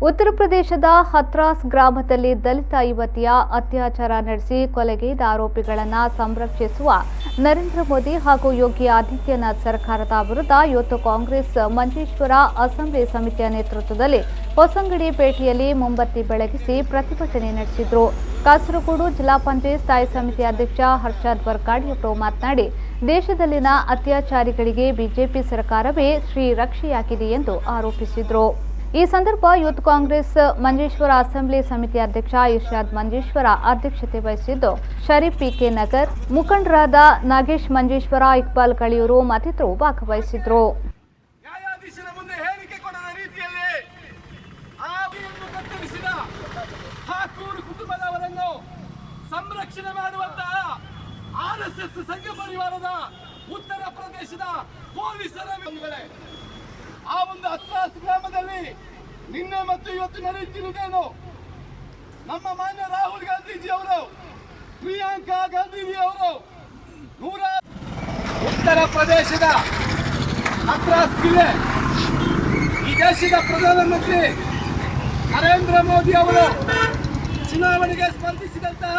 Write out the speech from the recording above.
ಉತ್ತರ ಪ್ರದೇಶದ ಹತ್ರಾಸ್ ಗ್ರಾಮದಲ್ಲಿ ದಲಿತ ಯುವತಿಯ ಅತ್ಯಾಚಾರ ನಡೆಸಿ ಕೊಲೆಗೈದ ಆರೋಪಿಗಳನ್ನು ಸಂರಕ್ಷಿಸುವ ನರೇಂದ್ರ ಮೋದಿ ಹಾಗೂ ಯೋಗಿ ಆದಿತ್ಯನಾಥ್ ಸರ್ಕಾರದ ವಿರುದ್ಧ ಇವತ್ತು ಕಾಂಗ್ರೆಸ್ ಮಂಜೇಶ್ವರ ಅಸೆಂಬ್ಲಿ ಸಮಿತಿಯ ನೇತೃತ್ವದಲ್ಲಿ ಹೊಸಂಗಡಿ ಪೇಟೆಯಲ್ಲಿ ಮೊಂಬತ್ತಿ ಬೆಳಗಿಸಿ ಪ್ರತಿಭಟನೆ ನಡೆಸಿದರು. ಕಾಸರಗೋಡು ಜಿಲ್ಲಾ ಪಂಚಾಯತ್ ಸ್ಥಾಯಿ ಸಮಿತಿ ಅಧ್ಯಕ್ಷ ಹರ್ಷದ್ ವರ್ಕಾಡಿ ಅವರು ಮಾತನಾಡಿ, ದೇಶದಲ್ಲಿನ ಅತ್ಯಾಚಾರಿಗಳಿಗೆ ಬಿಜೆಪಿ ಸರ್ಕಾರವೇ ಶ್ರೀರಕ್ಷೆಯಾಗಿದೆ ಎಂದು ಆರೋಪಿಸಿದರು. ಈ ಸಂದರ್ಭ ಯೂತ್ ಕಾಂಗ್ರೆಸ್ ಮಂಜೇಶ್ವರ ಅಸೆಂಬ್ಲಿ ಸಮಿತಿ ಅಧ್ಯಕ್ಷ ಇರ್ಷಾದ್ ಮಂಜೇಶ್ವರ ಅಧ್ಯಕ್ಷತೆ ವಹಿಸಿದ್ದು, ಶರೀಫ್ ಪಿಕೆ ನಗರ್ ಮುಖಂಡರಾದ ನಾಗೇಶ್ ಮಂಜೇಶ್ವರ, ಇಕ್ಬಾಲ್ ಕಳಿಯೂರು ಮತ್ತಿತರರು ಭಾಗವಹಿಸಿದ್ರು. ನ್ಯಾಯಾಧೀಶರ ಮುಂದೆ ಹೇಳಿಕೆ ಕೊಡದ ರೀತಿಯಲ್ಲಿ ಠಾಕೂರ್ ಕುಟುಂಬದವರನ್ನು ಸಂರಕ್ಷಣೆ ಮಾಡುವಂತಹ ಆರ್ಎಸ್ಎಸ್ ಸಂಘ ಪರಿವಾರದ ಉತ್ತರ ಪ್ರದೇಶದ ಪೊಲೀಸರ ಆ ಒಂದು ಹತ್ರಾಸ್ ಗ್ರಾಮದಲ್ಲಿ ನಿನ್ನೆ ಮತ್ತು ಇವತ್ತು ನಡೆಯುತ್ತಿರುವುದೇನು? ನಮ್ಮ ಮಾನ್ಯ ರಾಹುಲ್ ಗಾಂಧೀಜಿ ಅವರು, ಪ್ರಿಯಾಂಕಾ ಗಾಂಧೀಜಿ ಅವರು ಉತ್ತರ ಪ್ರದೇಶದ ಹತ್ರಾಸ್ ಜಿಲ್ಲೆ ಈ ದೇಶದ ಪ್ರಧಾನಮಂತ್ರಿ ನರೇಂದ್ರ ಮೋದಿ ಅವರು ಚುನಾವಣೆಗೆ ಸ್ಪರ್ಧಿಸಿದಂತಹ